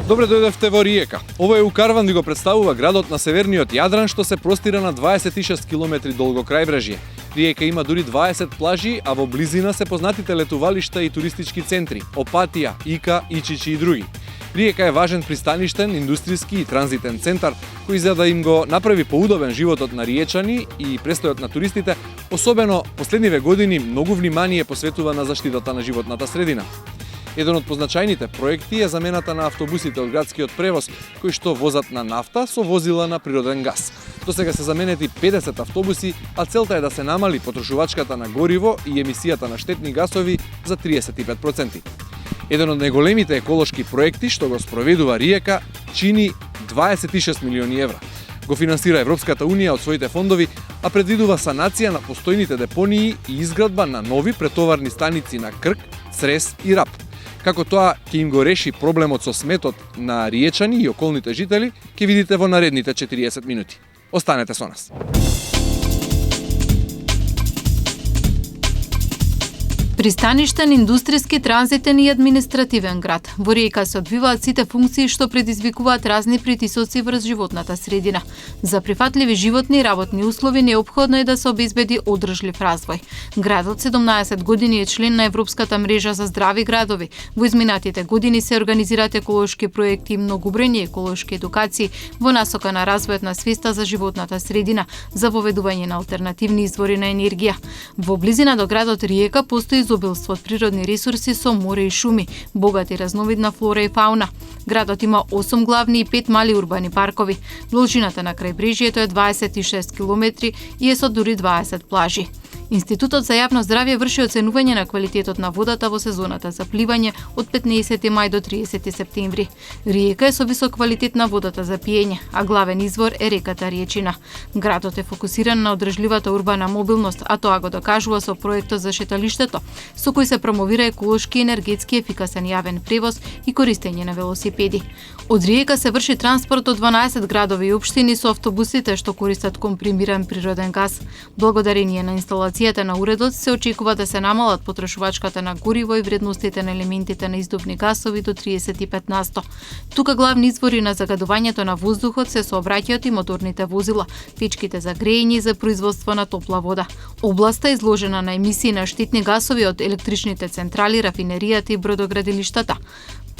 Добре дојдовте во Риека. Овој укарван ви го представува градот на северниот Јадран што се простира на 26 км долго крајбрежје. Риека има дури 20 плажи, а во близина се познатите летувалишта и туристички центри Опатија, Ика, Ичичи и други. Риека е важен пристаништен, индустријски и транзитен центар кој за да им го направи поудобен животот на риечани и престојот на туристите, особено последниве години многу внимание посветува на заштитата на животната средина. Еден од позначајните проекти е замената на автобусите од градскиот превоз, кои што возат на нафта со возила на природен газ. До сега се заменети 50 автобуси, а целта е да се намали потрошувачката на гориво и емисијата на штетни гасови за 35%. Еден од најголемите еколошки проекти што го спроведува Риека чини 26 милиони евра. Го финансира Европската Унија од своите фондови, а предвидува санација на постојните депонии и изградба на нови претоварни станици на Крк, Црес и Рап. Како тоа ќе им го реши проблемот со сметот на риечани и околните жители, ќе видите во наредните 40 минути. Останете со нас. Пристаништен, индустријски, транзитен и административен град. Во Риека се одвиваат сите функции што предизвикуваат разни притисоци врз животната средина. За прифатливи животни и работни услови неопходно е да се обезбеди одржлив развој. Градот 17 години е член на Европската мрежа за здрави градови. Во изминатите години се организираат еколошки проекти и многобројни еколошки едукации во насока на развојот на свеста за животната средина, за воведување на алтернативни извори на енергија. Во близина до градот Риека постои изобилство од природни ресурси со море и шуми, богати разновидна флора и фауна. Градот има 8 главни и 5 мали урбани паркови. Должината на крајбрежјето е 26 км и е со дури 20 плажи. Институтот за јавно здравје врши оценување на квалитетот на водата во сезоната за пливање од 15 мај до 30 септември. Риека е со висок квалитет на водата за пиење, а главен извор е реката Риечина. Градот е фокусиран на одржливата урбана мобилност, а тоа го докажува со проектот за шеталиштето, со кој се промовира еколошки и енергетски ефикасен јавен превоз и користење на велосипеди. Од Риека се врши транспорт од 12 градови и општини со автобусите што користат компримиран природен газ. Благодарение на инсталацијата на уредот се очекува да се намалат потрошувачката на гориво и вредностите на елементите на издувни гасови до 35%. Тука главни извори на загадувањето на воздухот се сообраќајот и моторните возила, печките за грејење и за производство на топла вода. Областа е изложена на емисии на штетни гасови од електричните централи, рафинеријата и бродоградилиштата.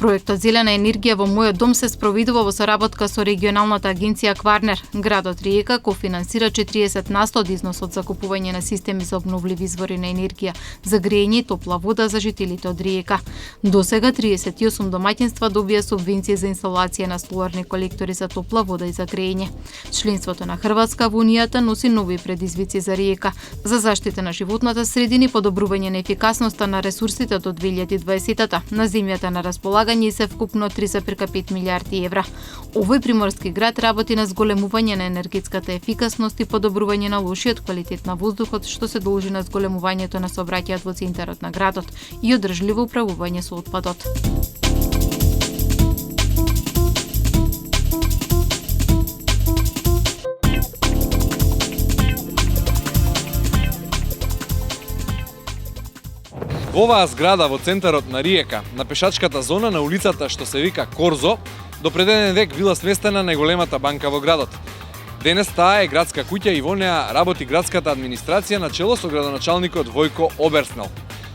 Проектот Зелена енергија во мојот дом се спроведува во соработка со регионалната агенција Кварнер. Градот Риека кофинансира 40% од износот за купување на системи за обновливи извори на енергија за грејење и топла вода за жителите од Риека. До сега 38 домаќинства добија субвенции за инсталација на соларни колектори за топла вода и за грејење. Членството на Хрватска во Унијата носи нови предизвици за Риека, за заштита на животната средина и подобрување на ефикасноста на ресурсите до 2020-та, на земјата на располагање и се вкупно 3,5 милиарди евра. Овој приморски град работи на зголемување на енергетската ефикасност и подобрување на лошиот квалитет на воздухот, што се должи на зголемувањето на сообраќајот во центарот на градот и одржливо управување со отпадот. Во оваа зграда во центарот на Риека, на пешачката зона на улицата што се вика Корзо, до пред еден век била сместена најголемата банка во градот. Денес таа е градска куќа и во неа работи градската администрација на чело со градоначалникот Војко Оберснел.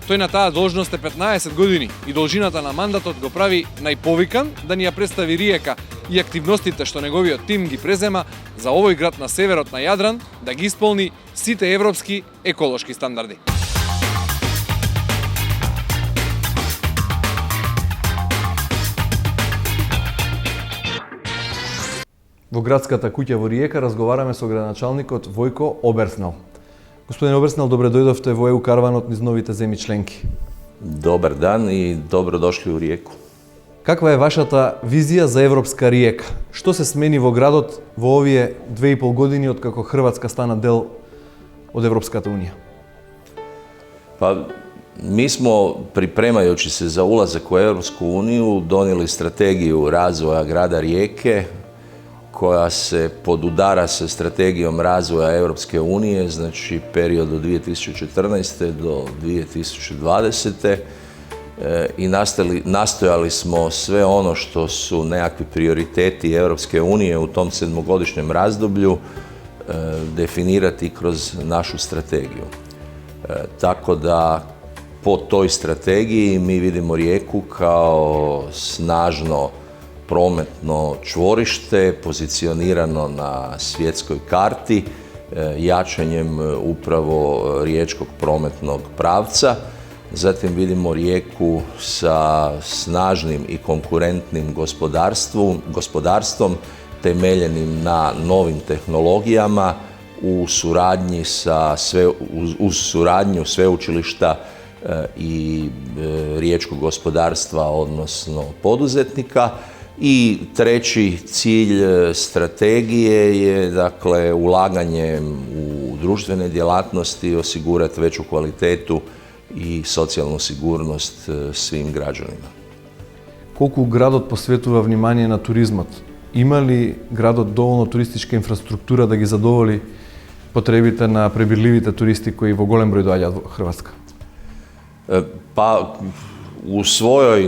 Тој на таа должност е 15 години и должината на мандатот го прави најповикан да ни ја представи Риека и активностите што неговиот тим ги презема за овој град на северот на Јадран да ги исполни сите европски еколошки стандарди. Во градската куќа во Риека разговараме со градоначалникот Војко Оберснел. Господин Оберснел, добре дојдовте во ЕУ карванот низ новите земји членки. Добар дан и добро дошли у Риеку. Каква е вашата визија за европска Риека? Што се смени во градот во овие 2,5 години од како Хрватска стана дел од Европската Унија? Па, mi smo, pripremajući se za ulazak u Europsku uniju, donijeli strategiju razvoja grada Rijeke, koja se podudara sa strategijom razvoja Europske unije, znači period od 2014. do 2020. i nastojali smo sve ono što su nekakvi prioriteti Europske unije u tom 7-godišnjem razdoblju definirati kroz našu strategiju. Tako da po toj strategiji mi vidimo Rijeku kao snažno prometno čvorište, pozicionirano na svjetskoj karti, jačanjem upravo riječkog prometnog pravca. Zatim vidimo Rijeku sa snažnim i konkurentnim gospodarstvom temeljenim na novim tehnologijama uz suradnju sveučilišta i riječkog gospodarstva, odnosno poduzetnika. I treći cilj strategije je, dakle, ulaganjem u društvene djelatnosti osigurati veću kvalitetu i socijalnu sigurnost svim građanima. Колку градот посветува внимание на туризмот? Има ли градот доволно туристичка инфраструктура да ги задоволи потребите на пребирливите туристи кои во голем број доаѓаат во Хрватска? Pa u svojoj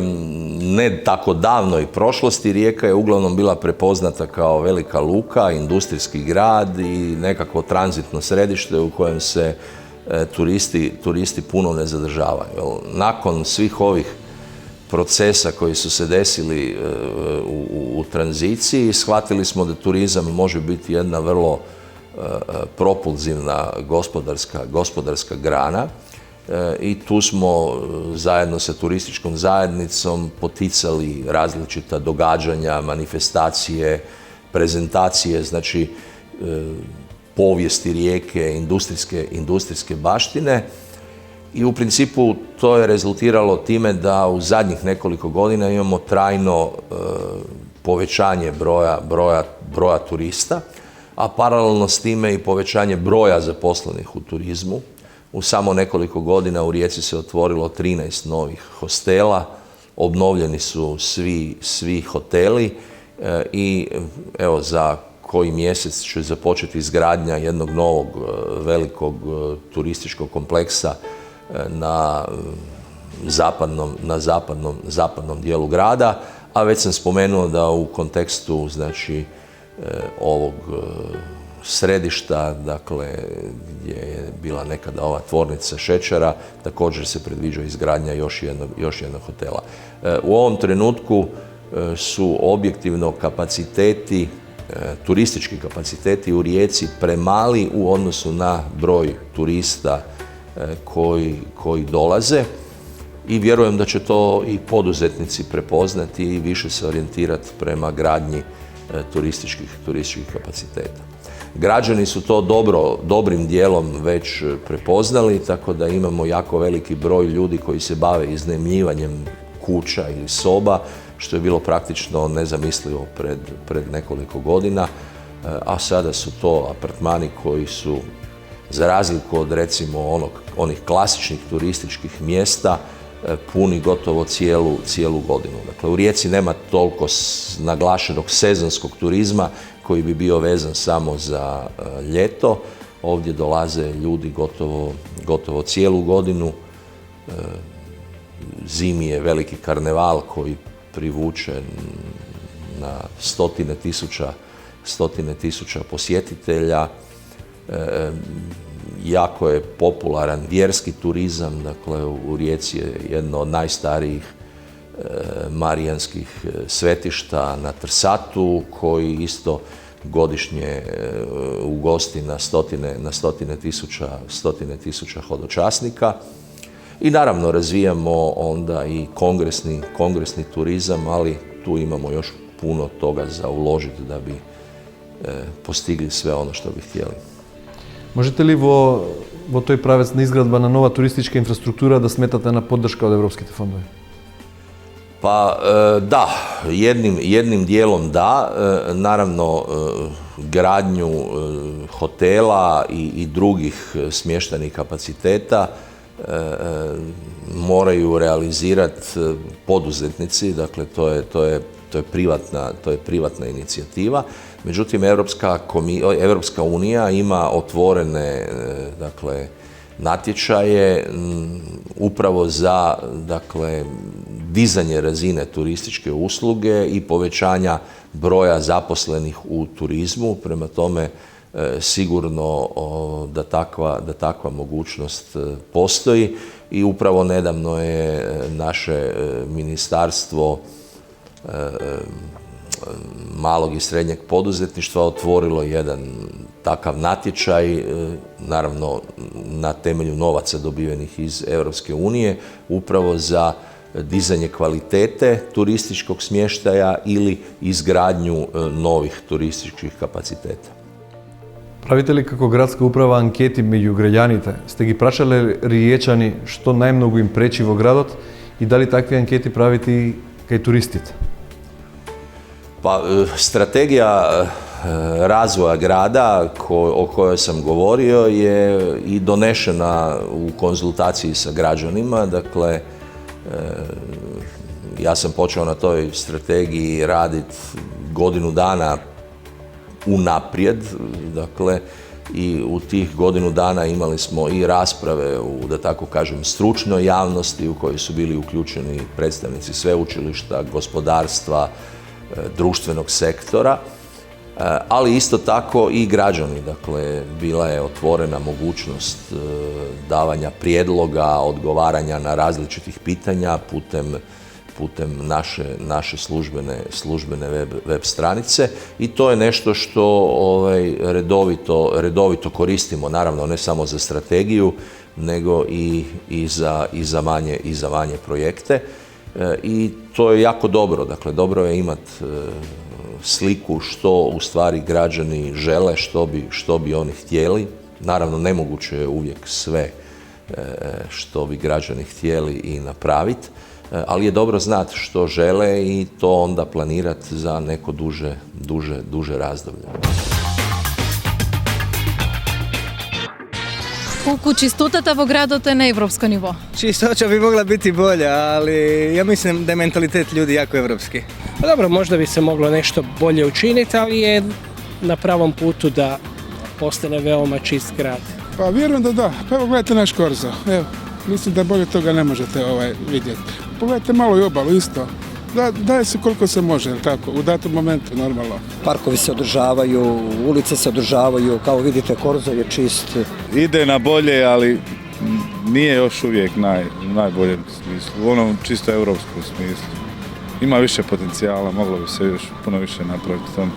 ne tako davnoj prošlosti Rijeka je uglavnom bila prepoznata kao velika luka, industrijski grad i nekako tranzitno središte u kojem se turisti puno ne zadržavaju. Nakon svih ovih procesa koji su se desili u tranziciji, shvatili smo da turizam može biti jedna vrlo propulzivna gospodarska grana i tu smo zajedno sa turističkom zajednicom poticali različita događanja, manifestacije, prezentacije, znači povijesti Rijeke, industrijske baštine. I u principu to je rezultiralo time da u zadnjih nekoliko godina imamo trajno povećanje broja turista, a paralelno s time i povećanje broja zaposlenih u turizmu. U samo nekoliko godina u Rijeci se otvorilo 13 novih hostela, obnovljeni su svi hoteli i evo za koji mjesec će započeti izgradnja jednog novog velikog turističkog kompleksa na zapadnom dijelu grada, a već sam spomenuo da u kontekstu, znači, ovog središta, dakle, gdje je bila nekada ova tvornica šećera, također se predviđa izgradnja još jednog hotela. U ovom trenutku su objektivno kapaciteti, turistički kapaciteti u Rijeci premali u odnosu na broj turista koji dolaze i vjerujem da će to i poduzetnici prepoznati i više se orijentirati prema gradnji turističkih kapaciteta. Građani su to dobrim dijelom već prepoznali, tako da imamo jako veliki broj ljudi koji se bave iznajmljivanjem kuća ili soba, što je bilo praktično nezamislivo pred nekoliko godina, a sada su to apartmani koji su, za razliku od recimo onih klasičnih turističkih mjesta, puni gotovo cijelu godinu. Dakle, u Rijeci nema toliko naglašenog sezonskog turizma koji bi bio vezan samo za ljeto. Ovdje dolaze ljudi gotovo cijelu godinu. Zimi je veliki karneval koji privuče na stotine tisuća posjetitelja. Jako je popularan vjerski turizam, dakle u Rijeci je jedno od najstarijih marijanskih svetišta na Trsatu, koji isto godišnje ugosti na stotine tisuća hodočasnika. I naravno razvijamo onda i kongresni turizam, ali tu imamo još puno toga za uložiti da bi postigli sve ono što bi htjeli. Можете ли во тој правец на изградба на нова туристичка инфраструктура да сметате на поддршка од европските фондови? Pa da, jednim dijelom da. Naravno, gradnju hotela i drugih smještajnih kapaciteta moraju realizirati poduzetnici, dakle to je privatna inicijativa. Međutim, Europska unija ima otvorene, dakle, natječaje upravo za, dakle, dizanje razine turističke usluge i povećanja broja zaposlenih u turizmu. Prema tome, sigurno da takva mogućnost postoji i upravo nedavno je naše ministarstvo malog i srednjeg poduzetništva otvorilo jedan takav natječaj, naravno na temelju novaca dobivenih iz Europske unije, upravo za dizanje kvalitete turističkog smještaja ili izgradnju novih turističkih kapaciteta. Правите ли како градска управа анкети меѓу граѓаните? Сте ги прашале риечани што најмногу им пречи во градот и дали такви анкети правите и кај туристите? Pa, strategija razvoja grada o kojoj sam govorio je i donešena u konzultaciji sa građanima. Dakle, ja sam počeo na toj strategiji raditi godinu dana unaprijed, dakle, i u tih godinu dana imali smo i rasprave u, da tako kažem, stručnoj javnosti u kojoj su bili uključeni predstavnici sveučilišta, gospodarstva, društvenog sektora, ali isto tako i građani. Dakle, bila je otvorena mogućnost davanja prijedloga, odgovaranja na različitih pitanja putem naše službene web stranice i to je nešto što redovito koristimo, naravno ne samo za strategiju, nego i za manje projekte. I to je jako dobro, dakle dobro je imati sliku što u stvari građani žele, što bi oni htjeli. Naravno nemoguće je uvijek sve što bi građani htjeli i napraviti, ali je dobro znati što žele i to onda planirati za neko duže razdoblje. Колку чистотата во градот е на европско ниво? Čistoća bi mogla biti bolja, ali ja mislim da je mentalitet ljudi jako evropski. Pa dobro, možda bi se moglo nešto bolje učiniti, ali je na pravom putu da postane veoma čist grad. Pa vjerujem da da. Pa evo gledajte naš Korzo. Evo, mislim da bolje toga ne možete vidjeti. Pogledajte malo i obalu isto. Daje se koliko se može, jel tako, u datom momentu normalno. Parkovi se održavaju, ulice se održavaju, kao vidite Korzo je čist. Ide na bolje, ali nije još uvijek u najboljem smislu, u onom čisto europskom smislu. Ima više potencijala, moglo bi se još puno više napraviti tamo.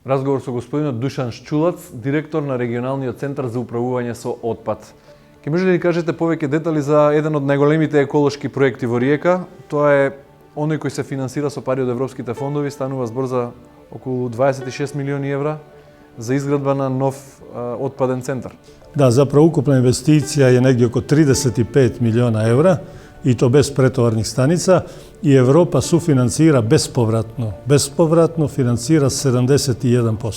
Разговор со господинот Душан Шчулац, директор на регионалниот центар за управување со отпад. Ке може ли кажете повеќе детали за еден од најголемите еколошки проекти во Риека? Тоа е оној кој се финансира со пари од европските фондови, станува збор за околу 26 милиони евра за изградба на нов отпаден центар. Da, zapravo ukupna investicija je negdje oko 35 milijuna eura i to bez pretovarnih stanica i Europa sufinancira bespovratno financira 71%.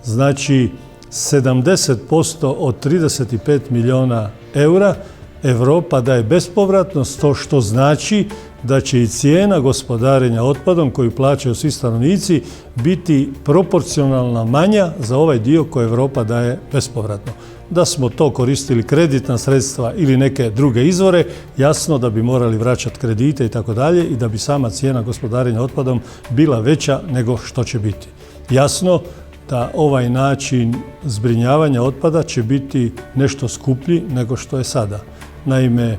Znači 70% od 35 milijuna eura Europa daje bespovratno, što znači da će i cijena gospodarenja otpadom koju plaćaju svi stanovnici biti proporcionalna manja za ovaj dio koji Europa daje bespovratno. Da smo to koristili kreditna sredstva ili neke druge izvore, jasno da bi morali vraćati kredite i tako dalje i da bi sama cijena gospodarenja otpadom bila veća nego što će biti. Jasno da ovaj način zbrinjavanja otpada će biti nešto skuplji nego što je sada. Naime,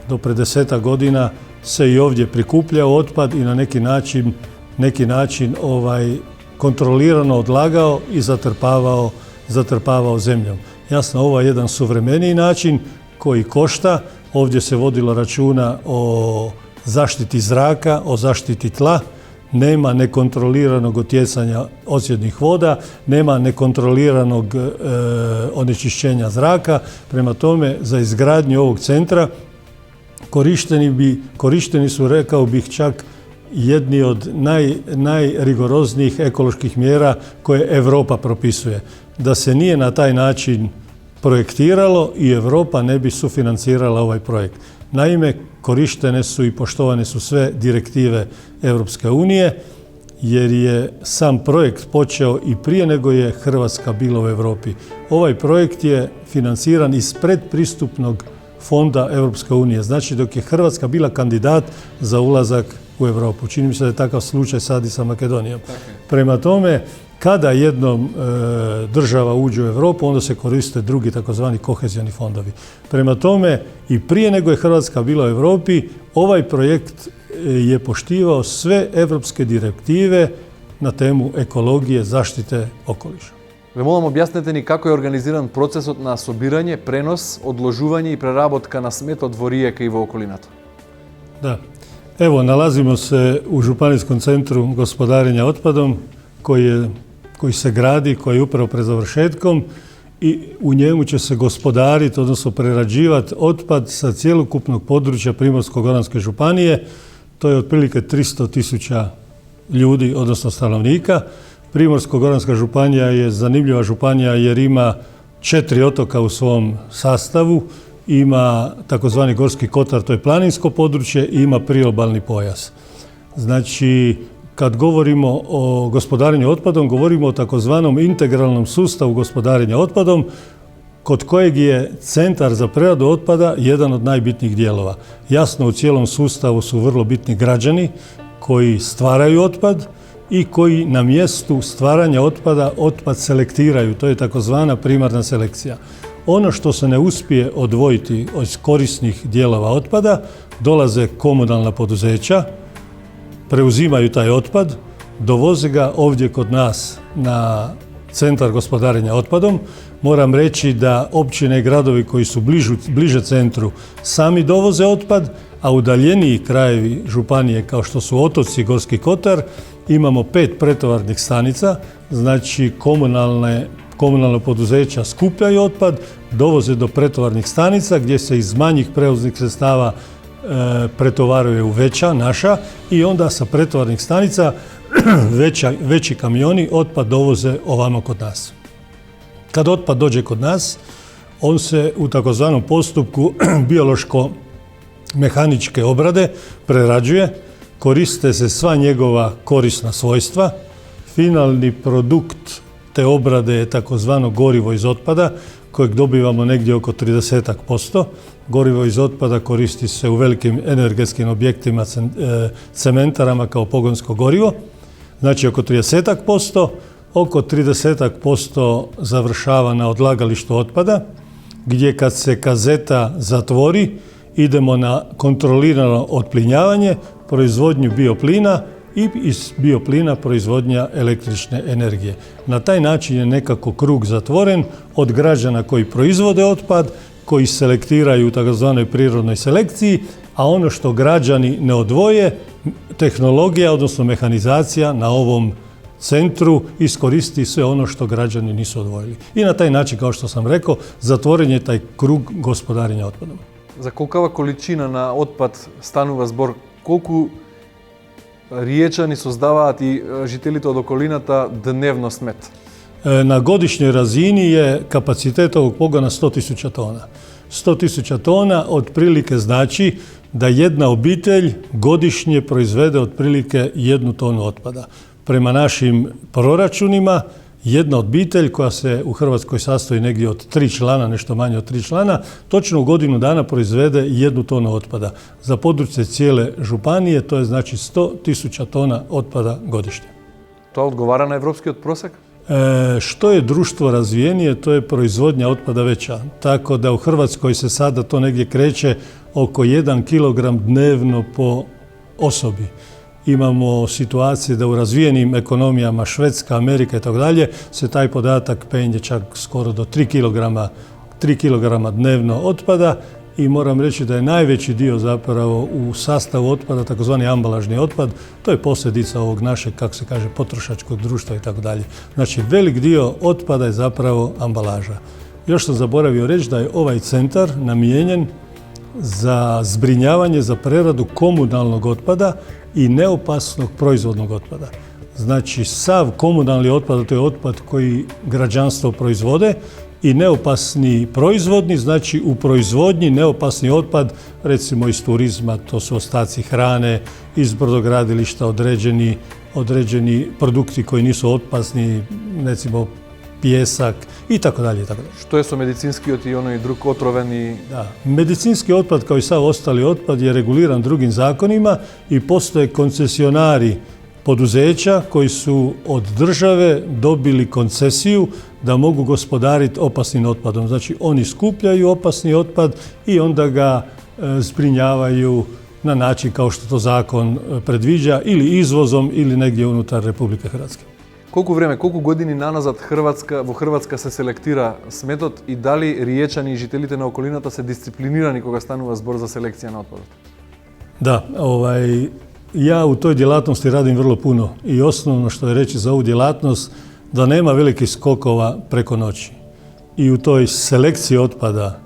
do pred 10 godina se i ovdje prikupljao otpad i na neki način kontrolirano odlagao i zatrpavao zemljom. Jasno, ovo je jedan suvremeniji način koji košta. Ovdje se vodilo računa o zaštiti zraka, o zaštiti tla. Nema nekontroliranog otjecanja odsjednih voda, nema nekontroliranog onečišćenja zraka. Prema tome, za izgradnju ovog centra korišteni su, rekao bih, čak jedni od najrigoroznijih ekoloških mjera koje Europa propisuje. Da se nije na taj način projektiralo i Europa ne bi sufinancirala ovaj projekt. Naime, korištene su i poštovane su sve direktive Europske unije, jer je sam projekt počeo i prije nego je Hrvatska bila u Europi. Ovaj projekt je financiran iz predpristupnog fonda Europske unije. Znači, dok je Hrvatska bila kandidat za ulazak u Europu. Čini mi se da je takav slučaj sad i sa Makedonijom. Prema tome, kada jednom država uđe u Europu, onda se koriste drugi takozvani kohezioni fondovi. Prema tome, i prije nego je Hrvatska bila u Europi, ovaj projekt je poštivao sve evropske direktive na temu ekologije, zaštite okoliša. Ве молам, објаснете ни како е организиран процесот на собирање, пренос, одложување и преработка на сметот во риека и во околината. Da. Evo, nalazimo se u Županijskom centru gospodarenja otpadom koji se gradi, koji je upravo pred završetkom i u njemu će se gospodariti, odnosno prerađivati otpad sa cjelokupnog područja Primorsko-goranske županije. To je otprilike 300.000 ljudi, odnosno stanovnika. Primorsko-goranska županija je zanimljiva županija jer ima 4 otoka u svom sastavu, ima takozvani Gorski kotar, to je planinsko područje, i ima priobalni pojas. Znači, kad govorimo o gospodarenju otpadom, govorimo o takozvanom integralnom sustavu gospodarenja otpadom, kod kojeg je centar za preradu otpada jedan od najbitnijih dijelova. Jasno, u cijelom sustavu su vrlo bitni građani koji stvaraju otpad i koji na mjestu stvaranja otpada otpad selektiraju. To je takozvana primarna selekcija. Ono što se ne uspije odvojiti od korisnih dijelova otpada, dolaze komunalna poduzeća, preuzimaju taj otpad, dovoze ga ovdje kod nas na centar gospodarenja otpadom. Moram reći da općine i gradovi koji su bliže centru sami dovoze otpad, a udaljeniji krajevi županije kao što su otoci i Gorski kotar imamo 5 pretovarnih stanica, znači komunalna poduzeća skupljaju otpad, dovoze do pretovarnih stanica gdje se iz manjih prevoznih sredstava pretovaruje u veća, naša, i onda sa pretovarnih stanica veći kamioni otpad dovoze ovamo kod nas. Kad otpad dođe kod nas, on se u takozvanom postupku biološko-mehaničke obrade prerađuje, koriste se sva njegova korisna svojstva. Finalni produkt te obrade je takozvano gorivo iz otpada, kojeg dobivamo negdje oko 30%. Gorivo iz otpada koristi se u velikim energetskim objektima, cementarama kao pogonsko gorivo. Znači oko 30%, oko 30% završava na odlagalištu otpada, gdje kad se kazeta zatvori, idemo na kontrolirano otplinjavanje, proizvodnju bioplina i iz bioplina proizvodnja električne energije. Na taj način je nekako krug zatvoren od građana koji proizvode otpad, koji selektiraju u takozvanoj prirodnoj selekciji, a ono što građani ne odvoje, tehnologija, odnosno mehanizacija na ovom centru iskoristi sve ono što građani nisu odvojili. I na taj način, kao što sam rekao, zatvoren je taj krug gospodarenja otpadom. За колкава количина на отпад станува збор? Колку риечани создаваат и жителите од околината дневно смет? Na godišnjoj razini je kapacitet ovog pogona 100.000 tona. 100.000 tona otprilike znači da jedna obitelj godišnje proizvede otprilike 1 tonu otpada. Prema našim proračunima, jedna obitelj koja se u Hrvatskoj sastoji negdje od 3 člana, nešto manje od 3 člana, točno u godinu dana proizvede 1 tonu otpada. Za područje cijele županije to je znači 100.000 tona otpada godišnje. Тоа одговара на европскиот просек? Što je društvo razvijenije, to je proizvodnja otpada veća. Tako da u Hrvatskoj se sada to negdje kreće oko 1 kilogram dnevno po osobi. Imamo situacije da u razvijenim ekonomijama, Švedska, Amerika i tako dalje, se taj podatak penje čak skoro do 3 kilograma dnevno otpada, i moram reći da je najveći dio zapravo u sastavu otpada, takozvani ambalažni otpad, to je posljedica ovog našeg, kako se kaže, potrošačkog društva i tako dalje. Znači, velik dio otpada je zapravo ambalaža. Još sam zaboravio reći da je ovaj centar namijenjen za zbrinjavanje, za preradu komunalnog otpada i neopasnog proizvodnog otpada. Znači, sav komunalni otpad, to je otpad koji građanstvo proizvode, i neopasni proizvodni, znači u proizvodnji neopasni otpad, recimo iz turizma, to su ostaci hrane, iz brodogradilišta određeni produkti koji nisu otpasni, recimo pijesak i tako dalje. Što je so medicinski i ono i drug otroveni? Da, medicinski otpad kao i sav ostali otpad je reguliran drugim zakonima i postoje koncesionari poduzeća koji su od države dobili koncesiju da mogu gospodariti opasnim otpadom. Znači oni skupljaju opasni otpad i onda ga zbrinjavaju na način kao što to zakon predviđa ili izvozom ili negdje unutar Republike Hrvatske. Koliko godini nanazad Hrvatska se selektira sметот и дали риечани и жителите на околината се дисциплинирани кога станува збор за селекција на отпадот? Da, ja u toj djelatnosti radim vrlo puno i osnovno što je reći za ovu djelatnost da nema velikih skokova preko noći. I u toj selekciji otpada,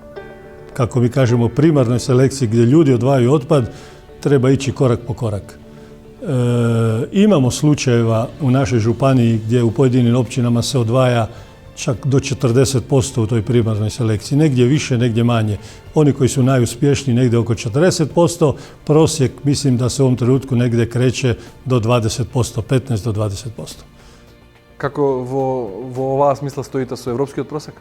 kako mi kažemo primarnoj selekciji gdje ljudi odvajaju otpad, treba ići korak po korak. Imamo slučajeva u našoj županiji gdje u pojedinim općinama se odvaja čak do 40% u toj primarnoj selekciji. Negdje više, negdje manje. Oni koji su najuspješniji negdje oko 40%, prosjek mislim da se u ovom trenutku negdje kreće do 20%, 15 do 20%. Kako vo ova smisla stojite su evropskijot prosjek?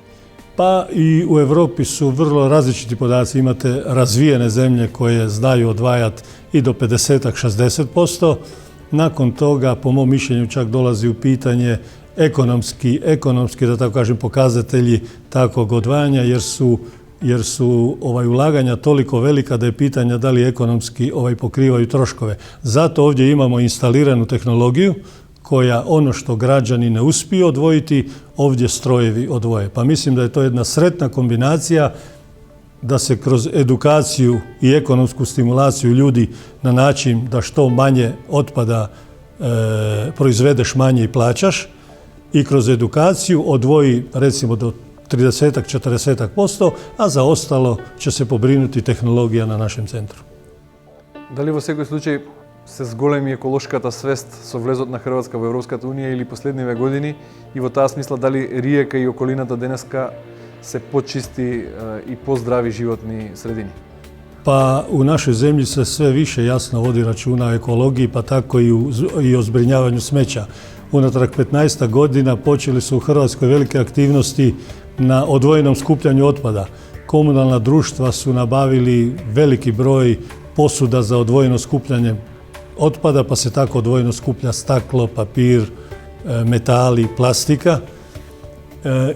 Pa i u Europi su vrlo različiti podaci. Imate razvijene zemlje koje znaju odvajati i do 50-60%. Nakon toga, po mom mišljenju, čak dolazi u pitanje ekonomski, da tako kažem, pokazatelji takvog odvajanja, jer su ulaganja toliko velika da je pitanje da li ekonomski pokrivaju troškove. Zato ovdje imamo instaliranu tehnologiju koja ono što građani ne uspiju odvojiti, ovdje strojevi odvoje. Pa mislim da je to jedna sretna kombinacija da se kroz edukaciju i ekonomsku stimulaciju ljudi na način da što manje otpada proizvedeš manje i plaćaš i kroz edukaciju odvoji recimo do 30-40%, a za ostalo će se pobrinuti tehnologija na našem centru. Da li во секој случај се зголеми еколошката свест со влезот на Хрватска во Европската унија или последниве години и во таа смисла дали Риека и околината денеска се почисти и поздрави животни средини? Pa u našoj zemlji se sve više jasno vodi računa o ekologiji, pa tako i o zbrinjavanju smeća. Unatrag 15 godina počeli su u Hrvatskoj velike aktivnosti na odvojenom skupljanju otpada. Komunalna društva su nabavili veliki broj posuda za odvojeno skupljanje otpada, pa se tako odvojeno skuplja staklo, papir, metali, plastika.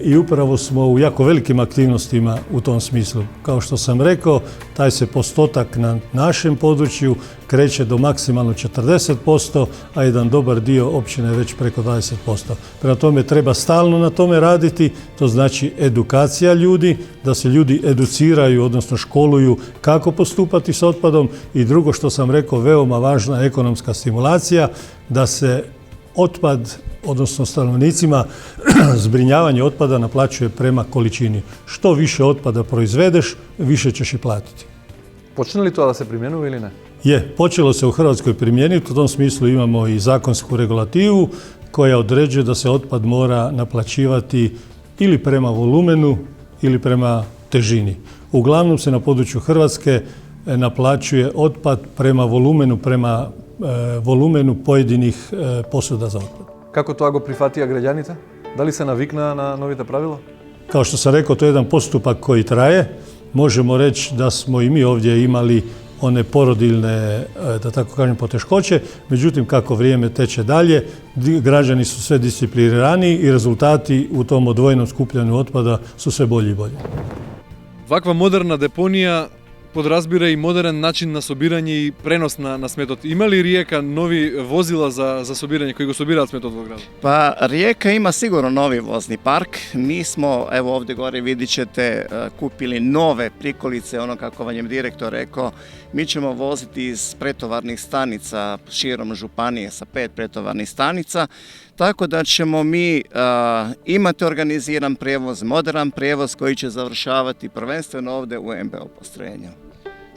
I upravo smo u jako velikim aktivnostima u tom smislu. Kao što sam rekao, taj se postotak na našem području kreće do maksimalno 40%, a jedan dobar dio općine je već preko 20%. Prema tome treba stalno na tome raditi, to znači edukacija ljudi, da se ljudi educiraju, odnosno školuju kako postupati s otpadom i drugo što sam rekao, veoma važna ekonomska stimulacija, da se otpad, odnosno stanovnicima, zbrinjavanje otpada naplaćuje prema količini. Što više otpada proizvedeš, više ćeš i platiti. Počne li to da se primjenuje ili ne? Počelo se u Hrvatskoj primijeniti, u tom smislu imamo i zakonsku regulativu koja određuje da se otpad mora naplaćivati ili prema volumenu ili prema težini. Uglavnom se na području Hrvatske naplaćuje otpad prema volumenu pojedinih posuda za otpad. Kako to go prihvatija građaните? Da li se navikna na novite pravila? Kao što sam rekao, to je jedan postupak koji traje. Možemo reći da smo i mi ovdje imali one porodiljne, da tako kažem, poteškoće. Međutim, kako vrijeme teče dalje, građani su sve discipliniraniji i rezultati u tom odvojenom skupljanju otpada su sve bolji i bolji. Ваква модерна депонија подразбира и модерен начин на собирање и пренос на сметот. Има ли Риека нови возила за собирање кои го собираат сметот во градот? Pa Rijeka ima sigurno novi vozni park. Mi smo, evo ovdje gore vidit ćete, kupili nove prikolice, ono kako vam je direktor rekao. Mi ćemo voziti iz pretovarnih stanica širom županije sa 5 pretovarnih stanica, tako da ćemo mi imati organiziran prijevoz, moderan prijevoz koji će završavati prvenstveno ovdje u MBO postrojenju.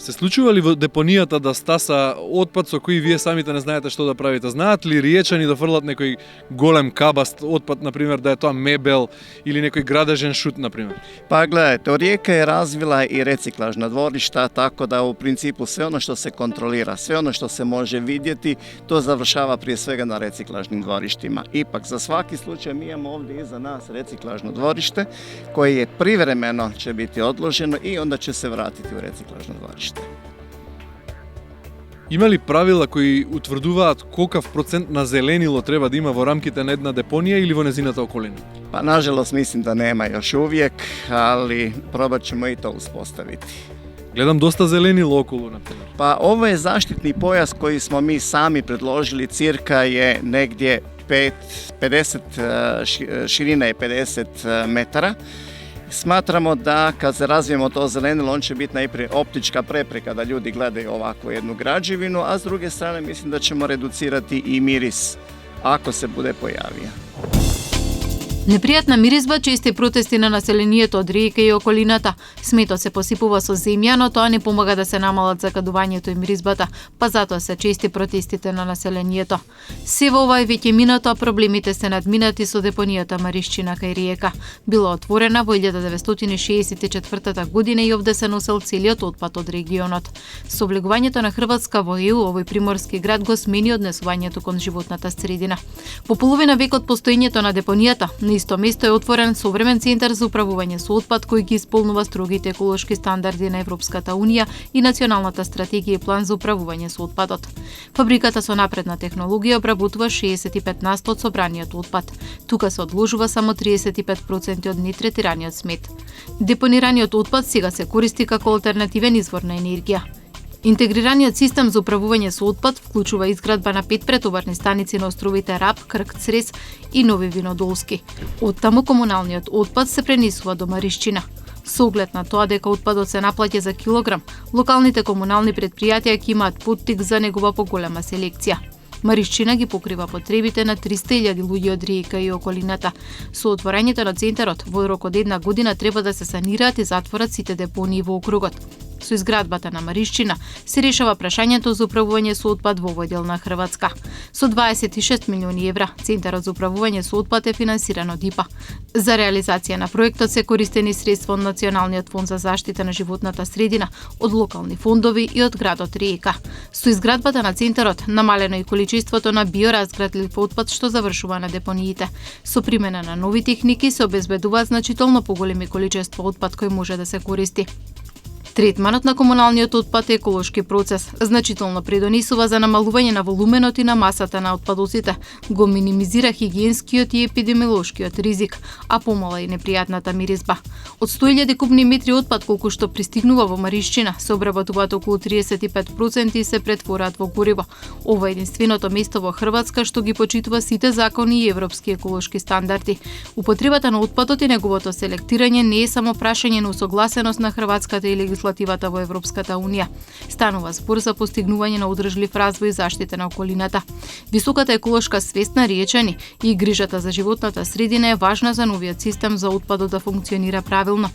Се случува ли во депонијата да стаса отпад со кој вие самите не знаете што да правите? Знаат ли риечани да фрлат некој голем кабаст отпад, например, да е тоа мебел или некој градежен шут, например? Pa gledajte, Rijeka je razvila i reciklažna dvorišta, tako da u principu sve ono što se kontrolira, sve ono što se može vidjeti, to završava prije svega na reciklažnim dvorištima. Ipak, za svaki slučaj mi imamo ovdje iza nas reciklažno dvorište koje je privremeno će biti odloženo i onda će se vratiti u reciklažno dvorište. Има ли правила кои утврдуваат колкав процент на зеленило треба да има во рамките на една депонија или во незината околина? Pa nažalost mislim da nema još uvijek, ali probat ćemo i to uspostaviti. Гледам доста зеленило околу, например. Pa ovo je zaštitni pojas koji smo mi sami predložili, cirka je negdje 50, širina je 50 metara. Smatramo da kad se razvijemo to zelenilo, on će biti najprije optička prepreka da ljudi gledaju ovakvu jednu građevinu, a s druge strane mislim da ćemo reducirati i miris ako se bude pojavio. Непријатна миризба, чести протести на населението од Риека и околината. Сметот се посипува со земја, но тоа не помага да се намалат закадувањето и миризбата, па затоа се чести протестите на населението. Се во ова е веќе минато, а проблемите се надминати со депонијата Маришчина кај Риека. Била отворена во 1964 година и овде се носел целиот отпад од регионот. Со влегувањето на Хрватска во ЕУ, овој приморски град го смени однесувањето кон животната средина. По половина век од постоењето на депонијата, на исто место е отворен современ центар за управување со отпад кој ги исполнува строгите еколошки стандарди на Европската унија и националната стратегија и план за управување со отпадот. Фабриката со напредна технологија обработува 65% од собраниот отпад. Тука се одложува само 35% од нетретираниот смет. Депонираниот отпад сега се користи како алтернативен извор на енергија. Интегрираниот систем за управување со отпад вклучува изградба на 5 претоварни станици на островите Раб, Крк, Црес и Нови Винодолски. Оттаму комуналниот отпад се пренесува до Маришчина. Со оглед на тоа дека отпадот се наплаќа за килограм, локалните комунални предпријатија ќе имаат поттик за негова поголема селекција. Маришчина ги покрива потребите на 300.000 луѓе од Риека и околината. Со отворањето на центарот, во рок од една година треба да се санираат и затворат сите депонии во округот. Со изградбата на Маришчина се решава прашањето за управување со отпад во овој дел на Хрватска. Со 26 милиони евра, Центарот за управување со отпад е финансиран од ИПА. За реализација на проектот се користени средства од Националниот фонд за заштита на животната средина, од локални фондови и од градот Риека. Со изградбата на центарот намалено и количеството на биоразградлив отпад што завршува на депониите. Со примена на нови техники се обезбедуваат значително поголеми количество отпад кој може да се користи. Третманот на комуналниот отпад е еколошки процес. Значително придонесува за намалување на волуменот и на масата на отпадоците, го минимизира хигиенскиот и епидемиолошкиот ризик, а помала и непријатната миризба. Од 100.000 кубни метри отпад колку што пристигнува во Маришчина, се обработуваат околу 35% и се претвораат во гориво. Ова е единственото место во Хрватска што ги почитува сите закони и европски еколошки стандарди. Употребата на отпадот и неговото селектирање не е само прашање на усогласеност на хрватската и легислативата во Европската унија. Станува збор за постигнување на одржлив развој и заштита на околината. Високата еколошка свест на риечани и грижата за животната средина е важна за новиот систем за отпадот да функционира правилно.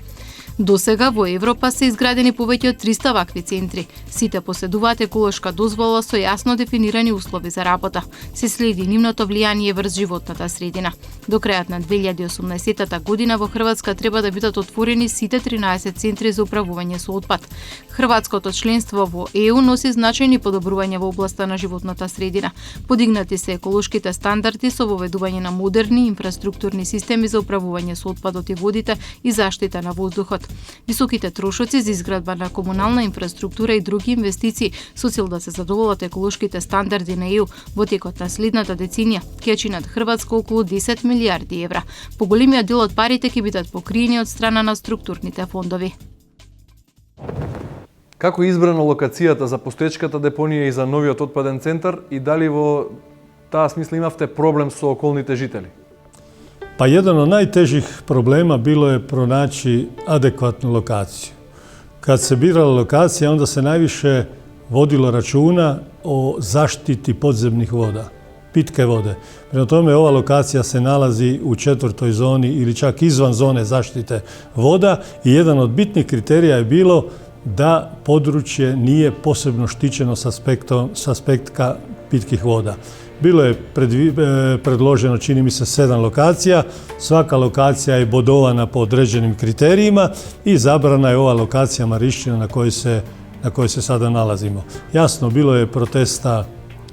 До сега во Европа се изградени повеќе од 300 вакви центри. Сите поседуваат еколошка дозвола со јасно дефинирани услови за работа. Се следи нивното влијание врз животната средина. До крајот на 2018 година во Хрватска треба да бидат отворени сите 13 центри за управување со отпад. Хрватското членство во ЕУ носи значајни подобрувања во областа на животната средина. Подигнати се еколошките стандарди со воведување на модерни инфраструктурни системи за управување со отпадот и водите и заштита на воздухот. Високите трошоци за изградба на комунална инфраструктура и други инвестиции со цел да се задоволат еколошките стандарди на ЕУ во текот на следната деценија ќе чинат Хрватска околу 10 милијарди евра. Поголемиот дел од парите ќе бидат покриени од страна на структурните фондови. Како избрана локацијата за постоечката депонија и за новиот отпаден центар и дали во таа смисла имавте проблем со околните жители? Pa jedan od najtežih problema bilo je pronaći adekvatnu lokaciju. Kad se birala lokacija, onda se najviše vodilo računa o zaštiti podzemnih voda, pitke vode. Prema tome, ova lokacija se nalazi u 4. zoni ili čak izvan zone zaštite voda i jedan od bitnih kriterija je bilo da područje nije posebno štićeno s aspekta pitkih voda. Bilo je predloženo, čini mi se, 7 lokacija. Svaka lokacija je bodovana po određenim kriterijima i zabrana je ova lokacija Marišćina na kojoj se sada nalazimo. Jasno, bilo je protesta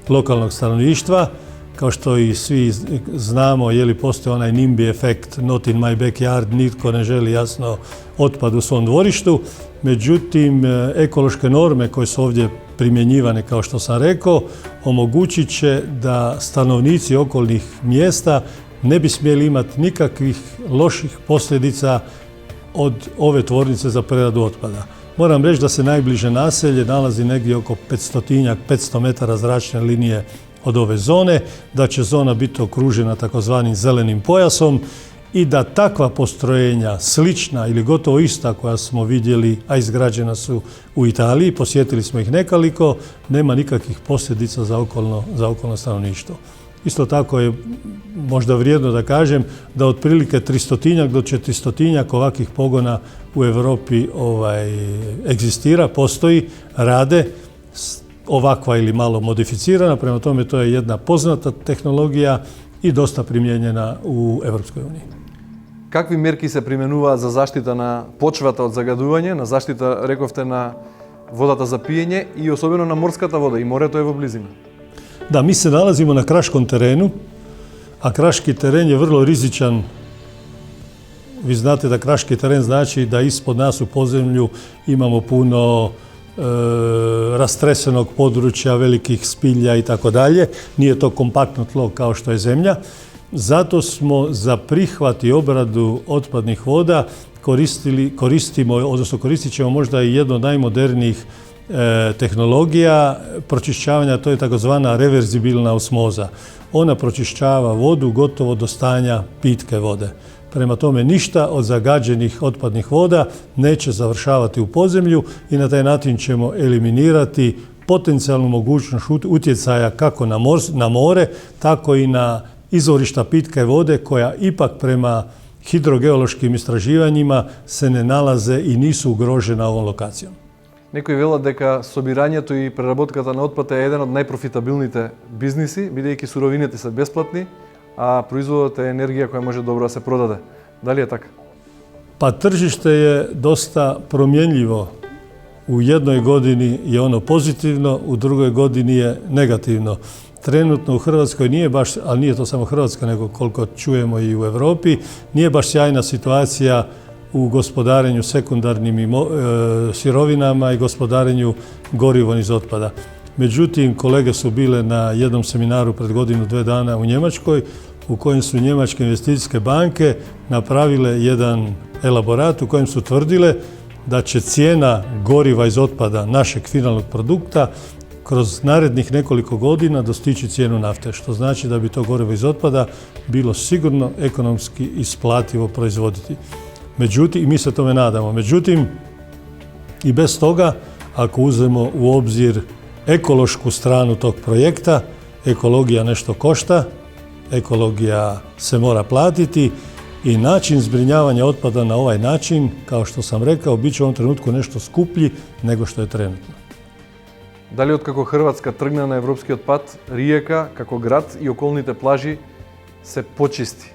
lokalnog stanovništva, kao što i svi znamo, postoji onaj NIMBY efekt, not in my backyard, nitko ne želi jasno otpad u svom dvorištu. Međutim, ekološke norme koje su ovdje primjenjivane, kao što sam rekao, omogućit će da stanovnici okolnih mjesta ne bi smjeli imati nikakvih loših posljedica od ove tvornice za preradu otpada. Moram reći da se najbliže naselje nalazi negdje oko 500 metara zračne linije od ove zone, da će zona biti okružena takozvanim zelenim pojasom i da takva postrojenja, slična ili gotovo ista koja smo vidjeli, a izgrađena su u Italiji, posjetili smo ih nekoliko, nema nikakvih posljedica za okolno stanovništvo. Isto tako je možda vrijedno da kažem da otprilike 300 do 400 ovakvih pogona u Europi egzistira, postoji, rade, ovakva ili malo modificirana, prema tome to je jedna poznata tehnologija i dosta primijenjena u Evropskoj uniji. Какви мерки се применуваат за заштита на почвата од загадување, на заштита, рековте, на водата за пиење и особено на морската вода, и морето е во близина? Da, mi se nalazimo na kraškom terenu, a kraški teren je vrlo rizičan. Vi znate da kraški teren znači da ispod nas u podzemlju imamo puno rastresenog područja, velikih spilja i tako dalje. Nije to kompaktno tlo kao što je zemlja. Zato smo za prihvat i obradu otpadnih voda koristit ćemo možda i jednu od najmodernijih tehnologija pročišćavanja, to je takozvana reverzibilna osmoza. Ona pročišćava vodu gotovo do stanja pitke vode. Prema tome, ništa od zagađenih otpadnih voda neće završavati u podzemlju i na taj način ćemo eliminirati potencijalnu mogućnost utjecaja kako na more, tako i na izvorišta pitke vode koja ipak prema hidrogeološkim istraživanjima se ne nalaze i nisu ugrožena ovom lokacijom. Некои велат дека собирањето и преработката на отпад е еден од најпрофитабилните бизниси, бидејќи суровините се бесплатни, а производот е енергија која може добро да се продаде. Дали е така? Pa tržište je dosta promjenljivo. U jednoj godini je ono pozitivno, u drugoj godini je negativno. Trenutno u Hrvatskoj nije baš, ali nije to samo Hrvatska, nego koliko čujemo i u Europi, nije baš sjajna situacija u gospodarenju sekundarnim sirovinama i gospodarenju gorivom iz otpada. Međutim, kolege su bile na jednom seminaru pred 1-2 dana u Njemačkoj, u kojem su njemačke investicijske banke napravile jedan elaborat u kojem su tvrdile da će cijena goriva iz otpada našeg finalnog produkta kroz narednih nekoliko godina dostići cijenu nafte, što znači da bi to gorivo iz otpada bilo sigurno ekonomski isplativo proizvoditi. Međutim, i mi se tome nadamo. Međutim, i bez toga, ako uzmemo u obzir ekološku stranu tog projekta, ekologija nešto košta, ekologija se mora platiti i način zbrinjavanja otpada na ovaj način, kao što sam rekao, bit će u ovom trenutku nešto skuplji nego što je trenutno. Дали откако Хрватска тргна на европскиот пат, Риека, како град и околните плажи се почисти?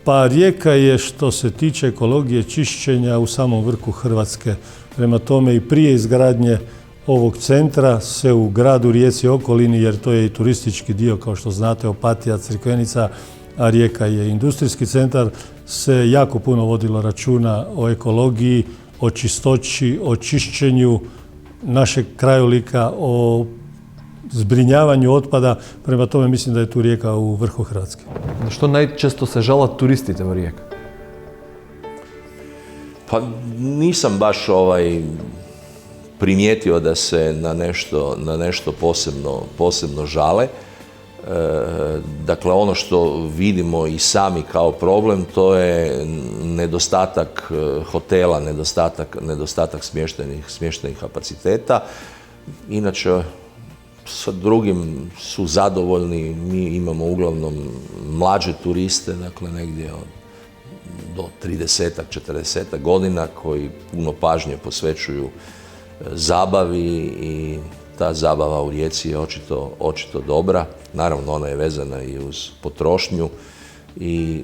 Pa Rijeka je, što se tiče ekologije čišćenja, u samom vrhu Hrvatske. Prema tome i prije izgradnje ovog centra se u gradu Rijeci okolini, jer to je i turistički dio, kao što znate, Opatija, Crikvenica, a Rijeka je industrijski centar, se jako puno vodilo računa o ekologiji, o čistoći, o čišćenju našeg krajolika, o zbrinjavanju otpada. Prema tome mislim da je tu Rijeka u vrhu Hrvatske. Na što najčesto se žala turistite u Rijeka? Pa nisam baš primijetio da se na nešto posebno žale. Dakle, ono što vidimo i sami kao problem, to je nedostatak hotela, nedostatak smještajnih kapaciteta. Inače, sa drugim su zadovoljni, mi imamo uglavnom mlađe turiste, dakle negdje od 30-40 godina koji puno pažnje posvećuju zabavi i ta zabava u Rijeci je očito dobra. Naravno, ona je vezana i uz potrošnju i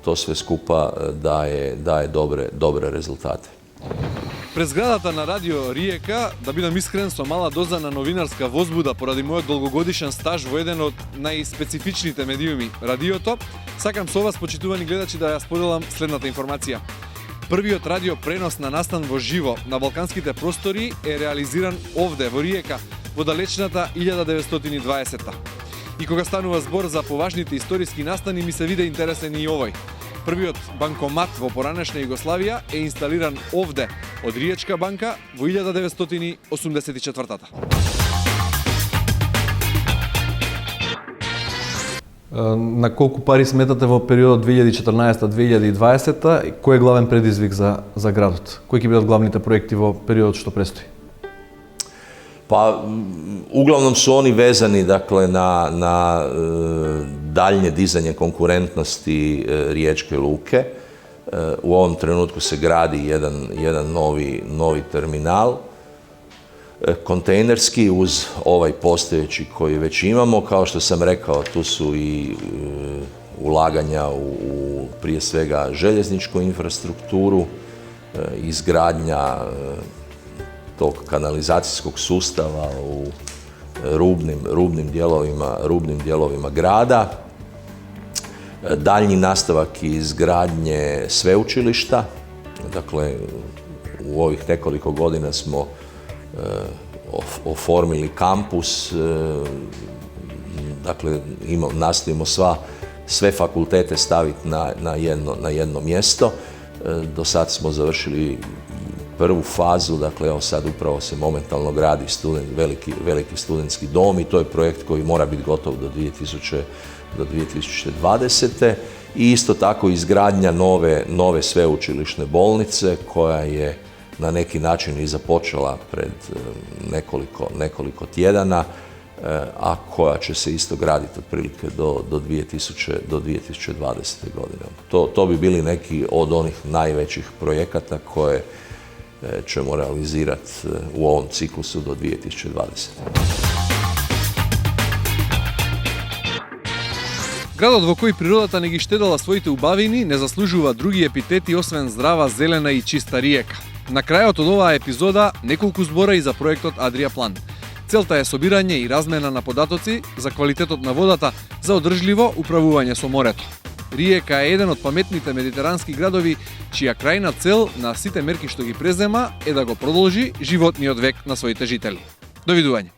to sve skupa daje dobre rezultate. Пред зградата на Радио Риека, да бидам искрен, со мала доза на новинарска возбуда поради мојот долгогодишен стаж во еден од најспецифичните медиуми, радиото, сакам со вас, почитувани гледачи, да ја споделам следната информација. Првиот радио пренос на настан во живо на балканските простори е реализиран овде, во Риека, во далечната 1920-та. И кога станува збор за поважните историски настани, ми се виде интересен и овој. Првиот банкомат во поранешна Југославија е инсталиран овде од Риечка банка во 1984-та. На колку пари сметате во периодот 2014-2020? Кој е главен предизвик за градот? Кои ќе бидат главните проекти во периодот што престои? Pa, uglavnom su oni vezani, dakle, na daljnje dizanje konkurentnosti Riječke luke. U ovom trenutku se gradi jedan novi terminal, kontejnerski, uz ovaj postojeći koji već imamo. Kao što sam rekao, tu su i ulaganja u prije svega željezničku infrastrukturu, izgradnja tog kanalizacijskog sustava u rubnim dijelovima grada, daljnji nastavak izgradnje sveučilišta. Dakle, u ovih nekoliko godina smo oformili kampus, dakle, nastojimo sve fakultete staviti na jedno mjesto. Do sad smo završili prvu fazu, dakle, evo sad upravo se momentalno gradi veliki studentski dom i to je projekt koji mora biti gotov do 2020. I isto tako izgradnja nove sveučilišne bolnice koja je na neki način i započela pred nekoliko tjedana, a koja će se isto graditi otprilike do 2020. godine. To bi bili neki od onih najvećih projekata koje ćemo realizirati u ovom ciklusu do 2020. Градот во кој природата не ги штедела своите убавини не заслужува други епитети освен здрава, зелена и чиста Риека. На крајот од оваа епизода неколку збора и за проектот Адрија План. Целта е собирање и размена на податоци за квалитетот на водата за одржливо управување со морето. Риека е еден од паметните медитерански градови чија крајна цел на сите мерки што ги презема е да го продолжи животниот век на своите жители. Довидување.